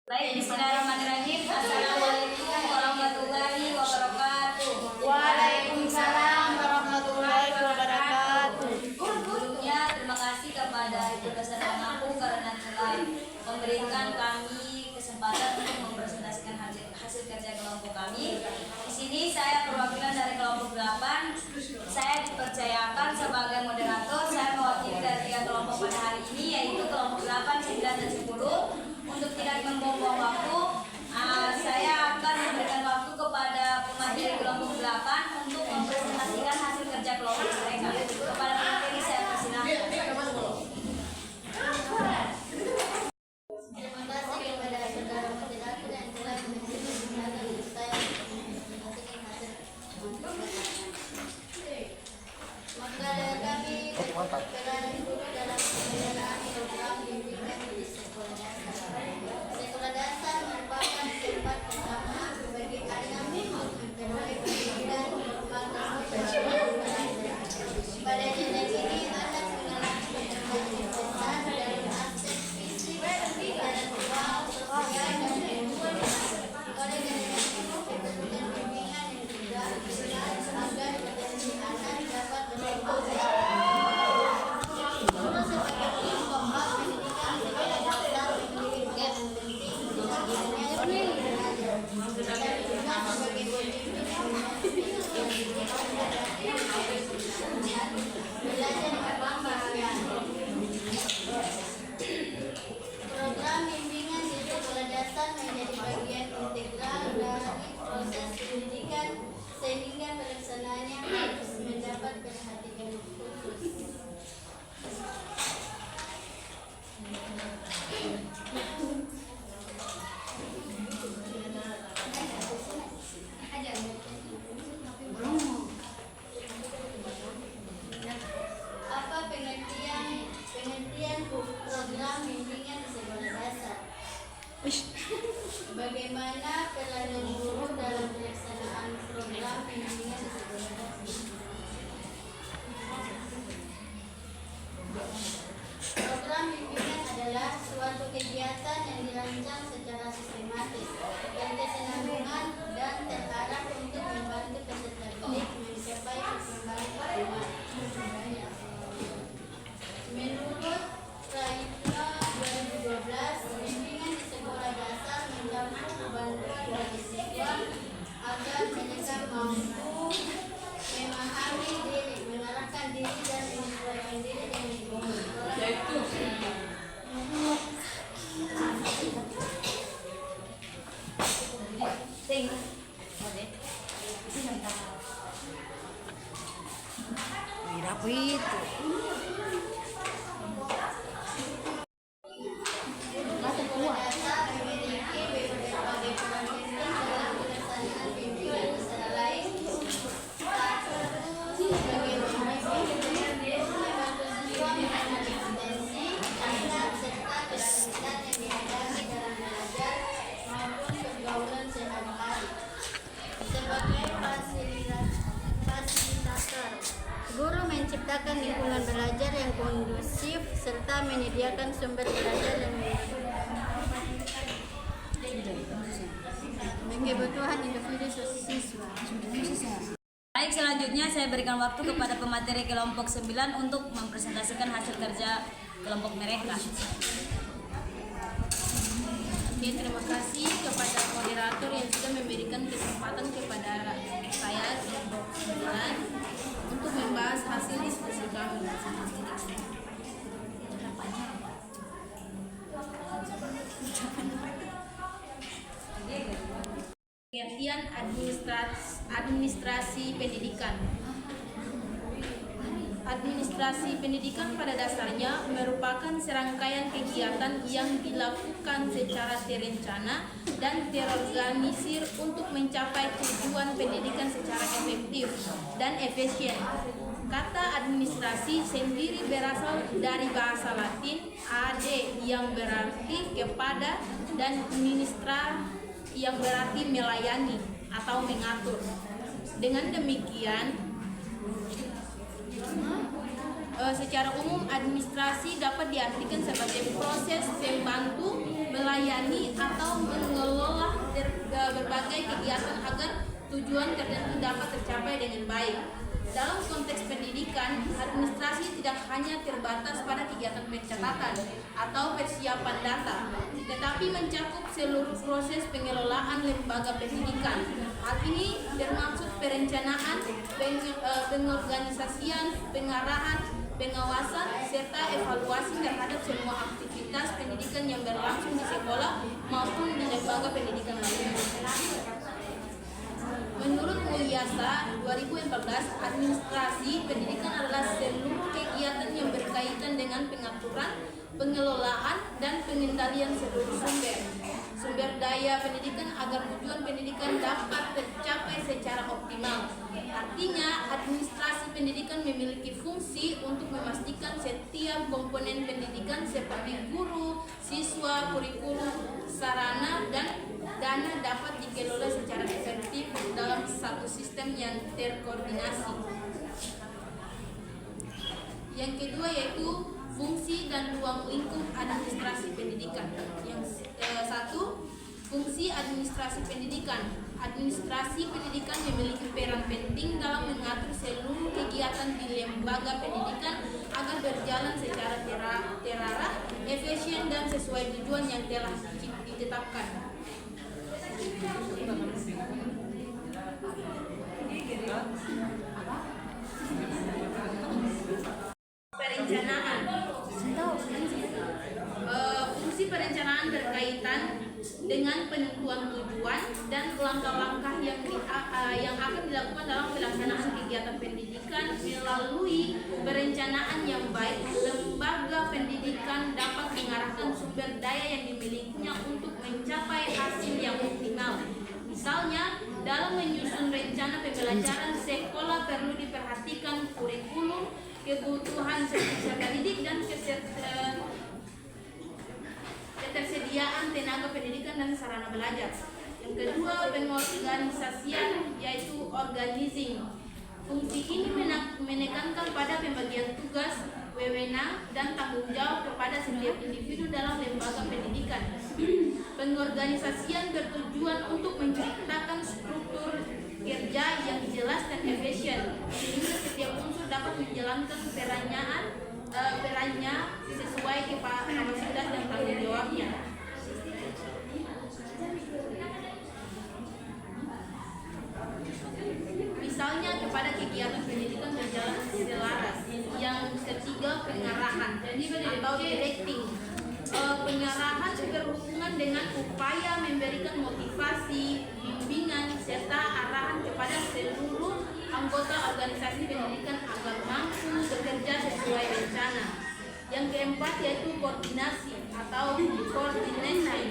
Baik, bismillahirrahmanirrahim. Assalamualaikum warahmatullahi wabarakatuh. Waalaikumsalam warahmatullahi wabarakatuh. Sebelumnya terima kasih kepada Ibu Dosen Anakku karena telah memberikan kami kesempatan untuk mempresentasikan hasil kerja kelompok kami. Di sini saya perwakilan dari kelompok 8. Saya dipercayakan sebagai moderator. Saya mewakili dari 3 kelompok pada hari ini, yaitu kelompok 8, 9, dan 10. Untuk tidak membuang waktu, saya akan memberikan waktu kepada pemateri kelompok 8 untuk mempresentasikan hasil kerja kelompok mereka. Kepada pemateri saya persilahkan. Terima kasih kepada saudara moderator yang telah memperkenalkan saya mempresentasikan hasil. Maka dari kami berperan guru dalam penyelenggaraan program bimbingan di sekolah dasar. Sekolah dasar merupakan tempat pertama bagi anak untuk memperoleh pendidikan formal dan belajar. Pada jenjang ini anak mengalami perkembangan besar dalam aspek fisik, intelektual, sosial, dan emosional. Oleh karena itu, kebutuhan bimbingan yang juga besar agar potensi anak dapat berkembang secara guru sebagai kelompok A pendidikan sekolah dasar memiliki peran penting dilakukannya belajar dan juga sebagai pembimbing belajar kebanggaan. Program bimbingan di sekolah dasar menjadi bagian integral dari proses pendidikan sehingga pelaksanaannya harus mendapat perhatian khusus. Apa pengertian program bimbingan di sekolah dasar? Bagaimana peranan guru dalam pelaksanaan program bimbingan di sekolah dasar? Program bimbingan adalah suatu kegiatan yang dirancang secara sistematis, berkesinambungan dan terarah untuk membantu peserta didik mencapai perkembangan optimal. Menurut Raitna 2012, bimbingan di sekolah dasar mendapat bantuan bagi siswa agar mereka mampu memahami diri, mengarahkan diri dan menyesuaikan diri dengan lingkungan sekolah. Apa itu? Sekolah dasar memiliki berbagai peran penting dalam pelaksanaan bimbingan antara lain. Satu, sebagai pembimbing, membantu siswa mengenali potensi, minat, serta kesulitan yang dihadapi dalam belajar maupun pergaulan sehari-hari. Sebagai fasilitator, guru menciptakan lingkungan belajar yang kondusif serta menyediakan sumber belajar yang kebutuhan individu siswa. Baik, selanjutnya saya berikan waktu kepada pemateri kelompok 9 untuk mempresentasikan hasil kerja kelompok mereka. Oke, terima kasih kepada moderator yang sudah memberikan kesempatan kepada saya kelompok 9 untuk membahas hasil diskusi kami. Pengertian administrasi pendidikan. Administrasi pendidikan pada dasarnya merupakan serangkaian kegiatan yang dilakukan secara terencana dan terorganisir untuk mencapai tujuan pendidikan secara efektif dan efisien. Kata administrasi sendiri berasal dari bahasa Latin ad yang berarti kepada dan ministra yang berarti melayani atau mengatur. Dengan demikian, secara umum administrasi dapat diartikan sebagai proses pembantu melayani atau mengelola berbagai kegiatan agar tujuan tertentu dapat tercapai dengan baik. Dalam konteks pendidikan, administrasi tidak hanya terbatas pada kegiatan pencatatan atau persiapan data, tetapi mencakup seluruh proses pengelolaan lembaga pendidikan. Hal ini termasuk perencanaan, pengorganisasian, pengarahan, pengawasan, serta evaluasi terhadap semua aktivitas pendidikan yang berlangsung di sekolah maupun di lembaga pendidikan lainnya. Menurut Mulyasa 2014, administrasi pendidikan adalah seluruh kegiatan yang berkaitan dengan pengaturan, pengelolaan, dan pengendalian seluruh sumber daya pendidikan agar tujuan pendidikan dapat tercapai secara optimal. Artinya, administrasi pendidikan memiliki fungsi untuk memastikan setiap komponen pendidikan seperti guru, siswa, kurikulum, sarana, dan dana dapat dikelola secara efektif dalam satu sistem yang terkoordinasi. Yang kedua yaitu fungsi dan ruang lingkup administrasi pendidikan. Yang satu, fungsi administrasi pendidikan. Administrasi pendidikan memiliki peran penting dalam mengatur seluruh kegiatan di lembaga pendidikan agar berjalan secara terarah, efisien, dan sesuai tujuan yang telah ditetapkan. Perencanaan. Fungsi perencanaan berkaitan dengan penentuan tujuan dan langkah-langkah yang akan dilakukan dalam pelaksanaan kegiatan pendidikan. Melalui perencanaan yang baik, lembaga pendidikan dapat mengarahkan sumber daya yang dimilikinya untuk mencapai hasil yang optimal. Misalnya, dalam menyusun rencana pembelajaran sekolah perlu diperhatikan kurikulum, kebutuhan peserta didik, dan ketersediaan tenaga pendidikan dan sarana belajar. Yang kedua, pengorganisasian, yaitu organizing. Fungsi ini menekankan pada pembagian tugas, wewenang, dan tanggung jawab kepada setiap individu dalam lembaga pendidikan. Pengorganisasian bertujuan untuk menciptakan struktur kerja yang jelas dan efisien, sehingga setiap unsur dapat menjalankan perannya sesuai kapasitas dan tanggung jawabnya. Misalnya kepada kegiatan pendidikan berjalan selaras. Yang ketiga, pengarahan atau directing. Pengarahan berhubungan dengan upaya memberikan motivasi, bimbingan, serta arahan kepada seluruh anggota organisasi pendidikan agar mampu bekerja sesuai rencana. Yang keempat yaitu koordinasi atau coordination.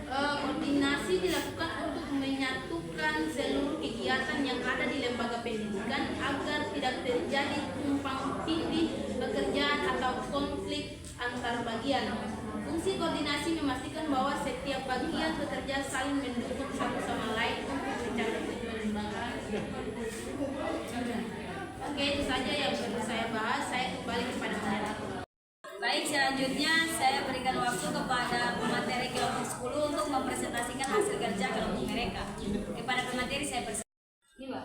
Koordinasi dilakukan untuk menyatukan seluruh kegiatan yang ada di lembaga pendidikan agar tidak terjadi tumpang tindih pekerjaan atau konflik antar bagian. Fungsi koordinasi memastikan bahwa setiap bagian bekerja saling mendukung satu sama lain untuk mencapai tujuan lembaga. Oke, itu saja yang perlu saya bahas. Saya kembali kepada moderator. Baik, selanjutnya saya berikan waktu kepada pemateri kelompok 10 untuk mempresentasikan hasil kerja kelompok mereka. Kepada pemateri saya persilakan. Ini, Mbak.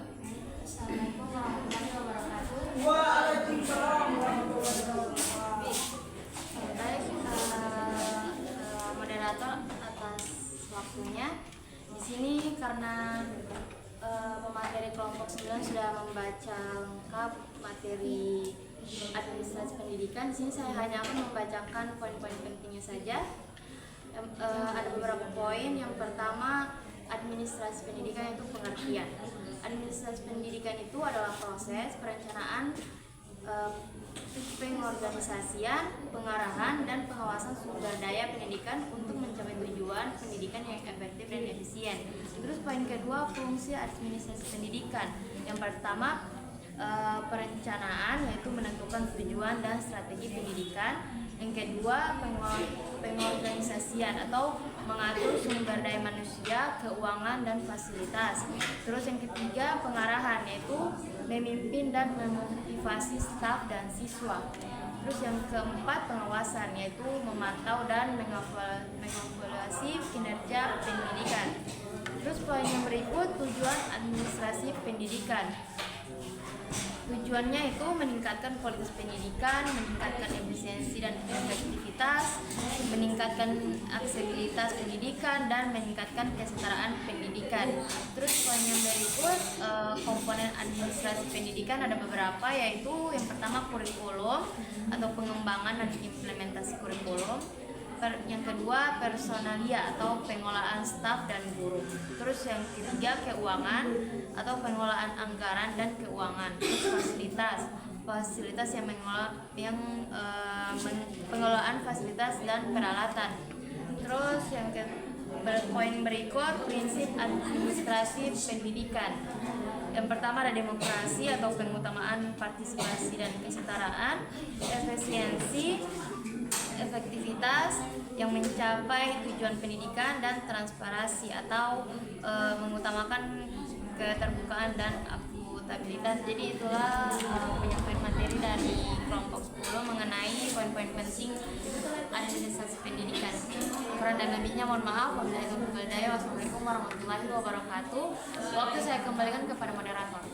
Assalamualaikum warahmatullahi wabarakatuh. Waalaikumsalam warahmatullahi wabarakatuh. Baik, moderator atas waktunya. Di sini karena pemateri kelompok 9 sudah membaca lengkap materi administrasi pendidikan, di sini saya hanya akan membacakan poin-poin pentingnya saja. Ada beberapa poin. Yang pertama, administrasi pendidikan itu pengertian. Administrasi pendidikan itu adalah proses perencanaan, pengorganisasian, pengarahan, dan pengawasan sumber daya pendidikan untuk mencapai tujuan pendidikan yang efektif dan efisien. Terus poin kedua, fungsi administrasi pendidikan. Yang pertama, perencanaan, yaitu menentukan tujuan dan strategi pendidikan. Yang kedua, pengorganisasian atau mengatur sumber daya manusia, keuangan, dan fasilitas. Terus yang ketiga, pengarahan, yaitu memimpin dan memotivasi staf dan siswa. Terus yang keempat, pengawasan, yaitu memantau dan mengevaluasi kinerja pendidikan. Terus poin yang berikut, tujuan administrasi pendidikan. Tujuannya itu meningkatkan kualitas pendidikan, meningkatkan efisiensi dan efektivitas, meningkatkan aksesibilitas pendidikan, dan meningkatkan kesetaraan pendidikan. Terus poin yang berikut, komponen administrasi pendidikan ada beberapa, yaitu yang pertama kurikulum atau pengembangan dan implementasi kurikulum. Yang kedua, personalia atau pengolahan staf dan guru. Terus yang ketiga, keuangan atau pengelolaan anggaran dan keuangan. Terus fasilitas yang pengelolaan fasilitas dan peralatan. Terus yang poin berikut, prinsip administrasi pendidikan. Yang pertama ada demokrasi atau pengutamaan partisipasi dan kesetaraan, efisiensi, efektivitas yang mencapai tujuan pendidikan, dan transparansi atau mengutamakan keterbukaan dan akuntabilitas. Jadi itulah penyampaian materi dari kelompok 10 mengenai poin-poin penting administrasi pendidikan. Kurang dan lebihnya mohon maaf. Wassalamualaikum warahmatullahi wabarakatuh. Waktu saya kembalikan kepada moderator.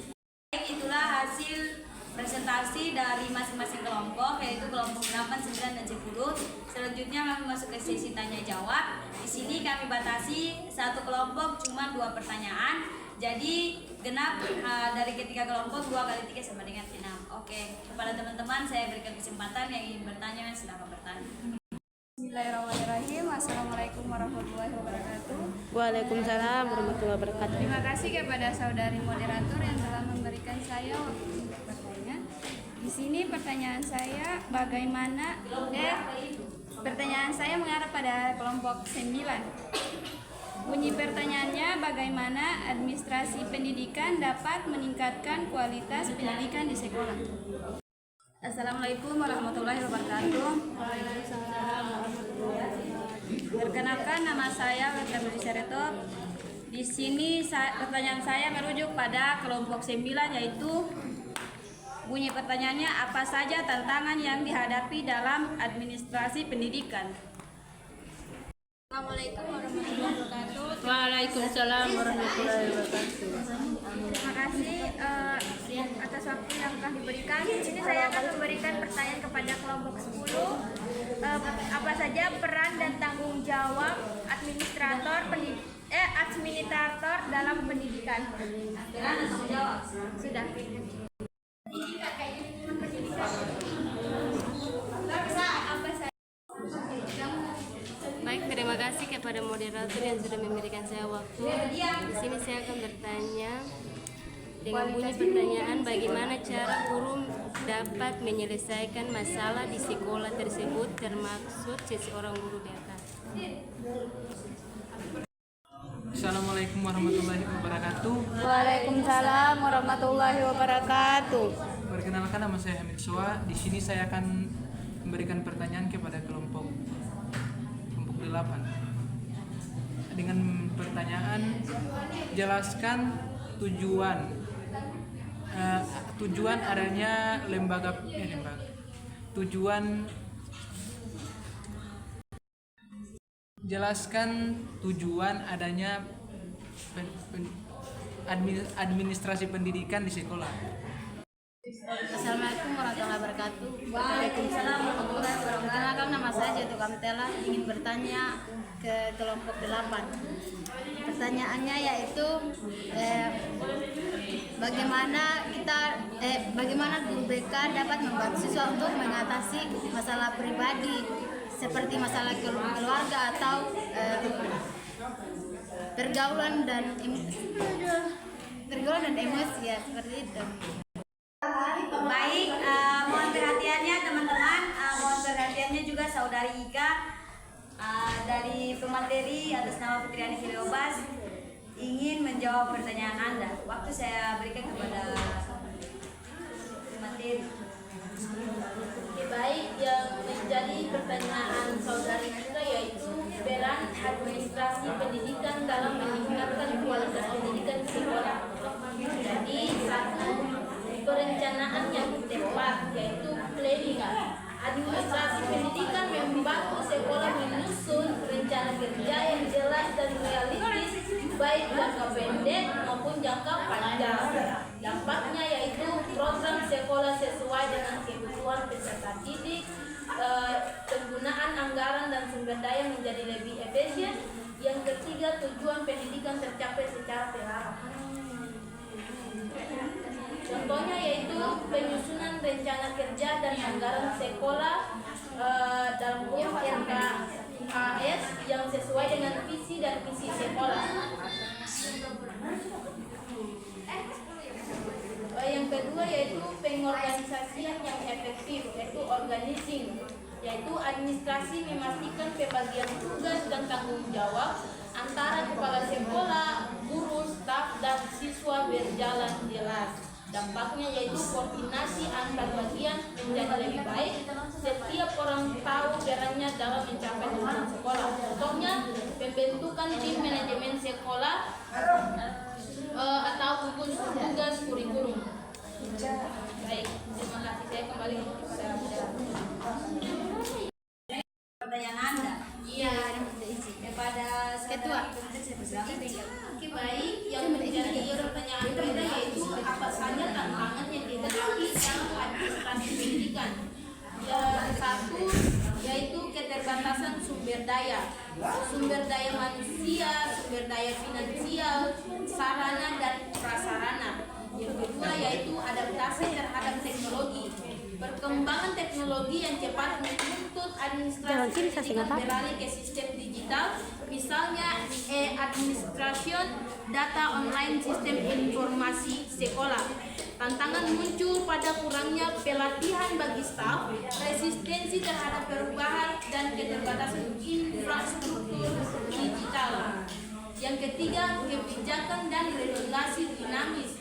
Itulah hasil presentasi dari masing-masing kelompok, yaitu kelompok 8, 9, dan 10. Selanjutnya kami masuk ke sesi tanya jawab. Di sini kami batasi satu kelompok cuma 2 pertanyaan. Jadi genap dari ketiga kelompok 2 kali 3 sama dengan 6. Oke, kepada teman-teman saya berikan kesempatan yang ingin bertanya, silakan bertanya. Bismillahirrahmanirrahim. Assalamualaikum warahmatullahi wabarakatuh. Waalaikumsalam warahmatullahi wabarakatuh. Terima kasih kepada saudari moderator yang telah memberikan saya waktu untuk bertanya. Di sini pertanyaan saya pertanyaan saya mengarah pada kelompok 9. Bunyi pertanyaannya, bagaimana administrasi pendidikan dapat meningkatkan kualitas pendidikan di sekolah? Assalamualaikum warahmatullahi wabarakatuh. Perkenalkan, nama saya Wetra Sareto. Di sini pertanyaan saya merujuk pada kelompok 9, yaitu bunyi pertanyaannya, apa saja tantangan yang dihadapi dalam administrasi pendidikan? Assalamualaikum warahmatullahi wabarakatuh. Waalaikumsalam warahmatullahi wabarakatuh. Terima kasih atas waktu yang telah diberikan. Di sini saya akan memberikan pertanyaan kepada kelompok 10. Apa saja peran dan tanggung jawab administrator dalam pendidikan? Sudah. Baik, terima kasih kepada moderator yang sudah memberikan saya waktu. Di sini saya akan bertanya dengan bunyi pertanyaan, bagaimana cara guru dapat menyelesaikan masalah di sekolah tersebut, termaksud seseorang guru BK. Assalamualaikum warahmatullahi wabarakatuh. Waalaikumsalam warahmatullahi wabarakatuh. Perkenalkan, nama saya Hamid Soa. Di sini saya akan memberikan pertanyaan kepada kelompok 8. Dengan pertanyaan, jelaskan tujuan adanya jelaskan tujuan adanya administrasi pendidikan di sekolah. Assalamualaikum warahmatullahi wabarakatuh. Waalaikumsalam warahmatullahi wabarakatuh. Perkenalkan, nama saya Jatuh Kamtela, ingin bertanya ke kelompok 8. Pertanyaannya yaitu bagaimana guru BK dapat membantu siswa untuk mengatasi masalah pribadi seperti masalah keluarga atau pergaulan dan emosi, ya seperti itu. Baik, mohon perhatiannya teman-teman, mohon perhatiannya juga saudari Ika dari pemateri atas nama Putri Ani Kiliobas ingin menjawab pertanyaan Anda. Waktu saya berikan kepada pemateri. Baik, yang menjadi pertanyaan saudari kita yaitu peran administrasi pendidikan dalam meningkatkan kualitas pendidikan di sekolah. Jadi, satu, pertanyaan yang tepat, yaitu planning. Administrasi pendidikan membantu sekolah menyusun rencana kerja yang jelas dan realistis, baik jangka pendek maupun jangka panjang. Dampaknya yaitu program sekolah sesuai dengan kebutuhan peserta didik, penggunaan anggaran dan sumber daya menjadi lebih efisien. Yang ketiga, tujuan pendidikan tercapai secara terarah. Contohnya yaitu penyusunan rencana kerja dan anggaran sekolah dalam bentuk RKAS yang sesuai dengan visi dan misi sekolah. Yang kedua yaitu pengorganisasian yang efektif, yaitu organizing, yaitu administrasi memastikan pembagian tugas dan tanggung jawab antara kepala sekolah, guru, staf, dan siswa berjalan jelas. Dampaknya yaitu koordinasi antar bagian menjadi lebih baik. Setiap orang tahu perannya dalam mencapai tujuan sekolah. Contohnya pembentukan tim manajemen sekolah atau gugus tugas kurikulum. Baik, terima kasih. Saya kembali kepada Pertanyaan Anda. Iya, Kepada Ketua. Oke, baik. Yang menjadi pertanyaan kita yaitu apa saja tantangan yang dihadapi dalam administrasi pendidikan. Satu yaitu keterbatasan sumber daya manusia, sumber daya finansial, sarana dan prasarana. Yang kedua yaitu adaptasi terhadap teknologi. Perkembangan teknologi yang cepat menuntut administrasi pendidikan beralih ke sistem digital, misalnya e-administration, data online, sistem informasi sekolah. Tantangan muncul pada kurangnya pelatihan bagi staf, resistensi terhadap perubahan, dan keterbatasan infrastruktur digital. Yang ketiga, kebijakan dan regulasi dinamis.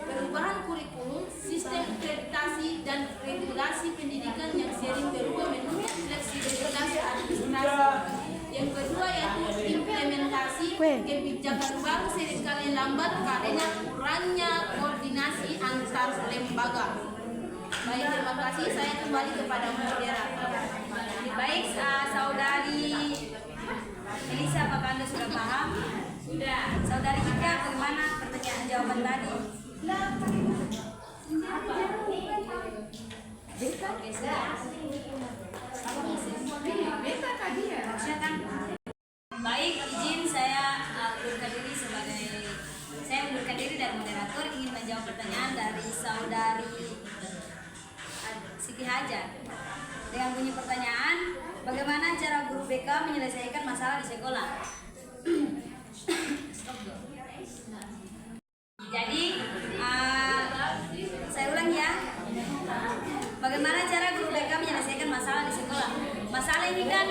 Perubahan kurikulum, sistem akreditasi, dan regulasi pendidikan yang sering berubah menuntut fleksibilitas administrasi. Yang kedua yaitu implementasi kebijakan baru seringkali lambat karena kurangnya koordinasi antar lembaga. Baik, terima kasih. Saya kembali kepada moderator. Baik, saudari Elisa, apakah Anda sudah paham? Sudah. Saudari Ika, bagaimana pertanyaan jawaban tadi? Oke, sudah. Baik, izin saya mundurkan diri dari moderator, ingin menjawab pertanyaan dari saudari Siti Hajar. Dengan bunyi pertanyaan, bagaimana cara guru BK menyelesaikan masalah di sekolah? Jadi, saya ulang ya. Bagaimana cara guru BK menyelesaikan masalah di sekolah? Masalah ini kan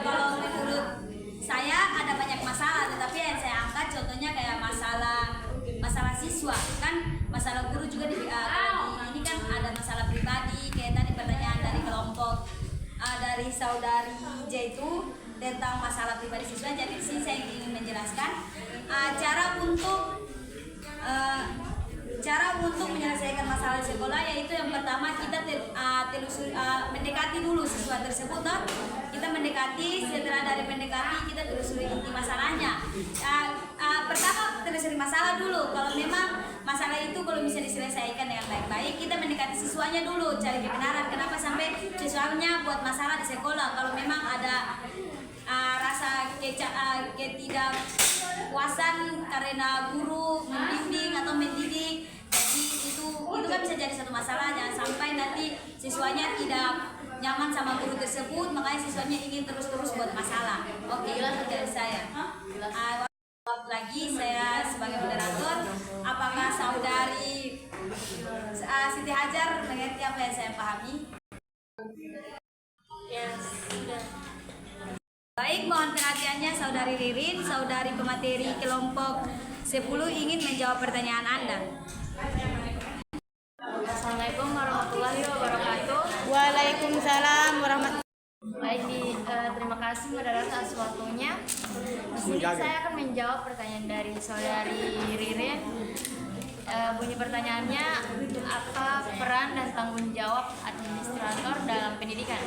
kalau menurut saya ada banyak masalah, tetapi yang saya angkat contohnya kayak masalah siswa, kan masalah guru juga ini kan ada masalah pribadi, kayak tadi pertanyaan dari kelompok dari saudari J itu tentang masalah pribadi siswa. Jadi di sini saya ingin menjelaskan cara untuk menyelesaikan masalah di sekolah, yaitu yang pertama kita mendekati dulu siswa tersebut. Kita mendekati, setelah dari mendekati kita telusuri inti masalahnya. Pertama telusuri masalah dulu. Kalau memang masalah itu kalau bisa diselesaikan dengan baik-baik, kita mendekati siswanya dulu, cari kebenaran kenapa sampai siswanya buat masalah di sekolah. Kalau memang ada rasa ketidakpuasan karena guru membimbing atau mendidik, jadi itu kan bisa jadi satu masalah. Jangan sampai nanti siswanya tidak nyaman sama guru tersebut, makanya siswanya ingin terus-terus buat masalah. Oke, jelas dari saya. Lagi saya sebagai moderator, apakah saudari Siti Hajar mengerti apa yang saya pahami? Ya, sudah. Baik, mohon perhatiannya saudari Ririn, saudari pemateri kelompok 10 ingin menjawab pertanyaan Anda. Assalamualaikum warahmatullahi wabarakatuh. Waalaikumsalam warahmatullahi. Baik, terima kasih moderator atas waktunya. Di sini saya akan menjawab pertanyaan dari saudari Ririn. bunyi pertanyaannya, apa peran dan tanggung jawab administrator dalam pendidikan?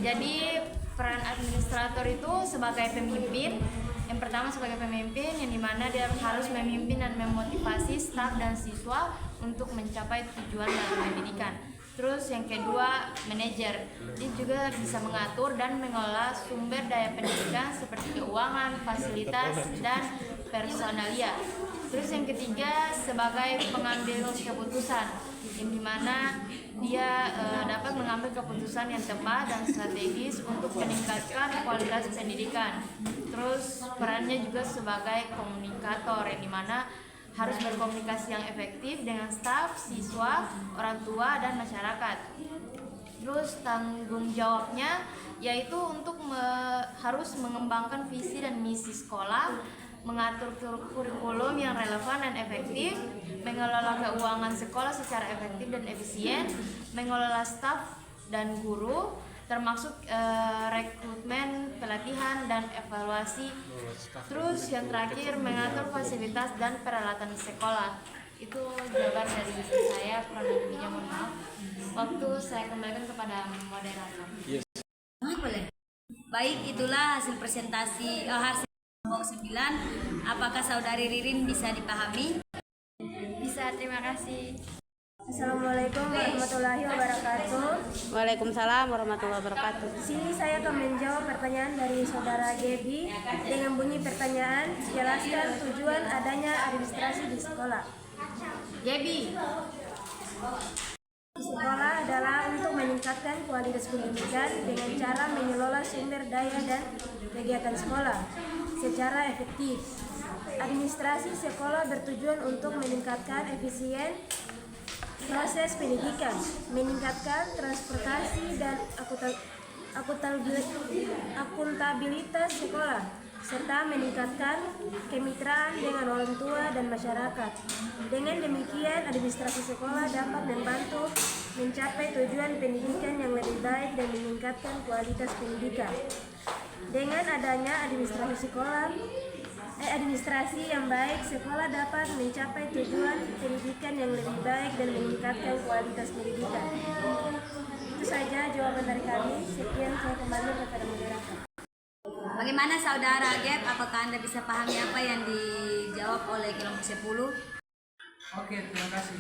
Jadi peran administrator itu sebagai pemimpin. Yang pertama sebagai pemimpin, yang dimana dia harus memimpin dan memotivasi staf dan siswa untuk mencapai tujuan dalam pendidikan. Terus yang kedua, manajer. Dia juga bisa mengatur dan mengelola sumber daya pendidikan seperti keuangan, fasilitas, dan personalia. Terus yang ketiga, sebagai pengambil keputusan, yang dimana dia dapat mengambil keputusan yang tepat dan strategis untuk meningkatkan kualitas pendidikan. Terus perannya juga sebagai komunikator, yang dimana harus berkomunikasi yang efektif dengan staf, siswa, orang tua, dan masyarakat. Terus tanggung jawabnya yaitu untuk harus mengembangkan visi dan misi sekolah, mengatur kurikulum yang relevan dan efektif, mengelola keuangan sekolah secara efektif dan efisien, mengelola staf dan guru, termasuk rekrutmen, pelatihan, dan evaluasi. Terus yang terakhir, mengatur fasilitas dan peralatan sekolah. Itu jawaban dari saya, kurang lebihnya mohon maaf. Waktu saya kembalikan kepada moderator. Baik, itulah hasil presentasi hasil kelompok 9. Apakah saudari Ririn bisa dipahami? Bisa, terima kasih. Assalamualaikum warahmatullahi wabarakatuh. Waalaikumsalam warahmatullahi wabarakatuh. Di sini saya akan menjawab pertanyaan dari saudara Gebi dengan bunyi pertanyaan, jelaskan tujuan adanya administrasi di sekolah. Gebi. Di sekolah adalah untuk meningkatkan kualitas pendidikan dengan cara mengelola sumber daya dan kegiatan sekolah secara efektif. Administrasi sekolah bertujuan untuk meningkatkan efisien proses pendidikan, meningkatkan transportasi dan akuntabilitas sekolah, serta meningkatkan kemitraan dengan orang tua dan masyarakat. Dengan demikian, administrasi sekolah dapat membantu mencapai tujuan pendidikan yang lebih baik dan meningkatkan kualitas pendidikan. Dengan adanya administrasi yang baik, sekolah dapat mencapai tujuan pendidikan yang lebih baik dan meningkatkan kualitas pendidikan. Itu saja jawaban dari kami. Sekian, saya kembali kepada moderator. Bagaimana saudara Gep? Apakah Anda bisa pahami apa yang dijawab oleh kelompok 10? Oke, terima kasih.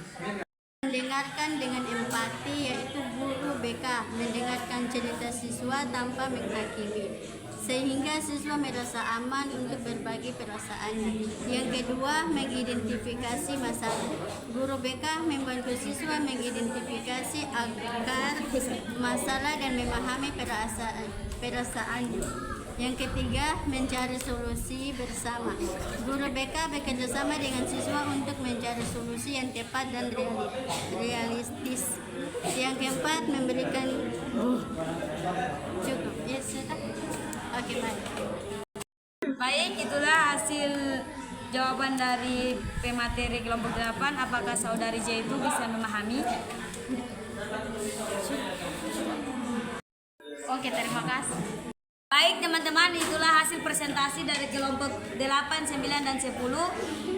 Mendengarkan dengan empati, yaitu guru BK mendengarkan cerita siswa tanpa menghakimi, sehingga siswa merasa aman untuk berbagi perasaannya. Yang kedua, mengidentifikasi masalah. Guru BK membantu siswa mengidentifikasi akar masalah dan memahami perasaannya. Yang ketiga, mencari solusi bersama. Guru BK bekerjasama dengan siswa untuk mencari solusi yang tepat dan realistis. Yang keempat, memberikan cukup. Ya, sudah. Oke, baik. Baik, itulah hasil jawaban dari pemateri kelompok 8. Apakah saudari J itu bisa memahami? Oke, terima kasih. Baik teman-teman, itulah hasil presentasi dari kelompok 8, 9, dan 10.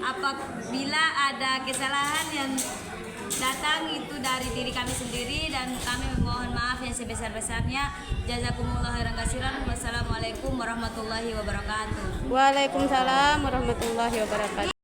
Apabila ada kesalahan yang datang itu dari diri kami sendiri dan kami mohon maaf yang sebesar-besarnya. Jazakumullah khairan katsiran. Wassalamualaikum warahmatullahi wabarakatuh. Waalaikumsalam warahmatullahi wabarakatuh.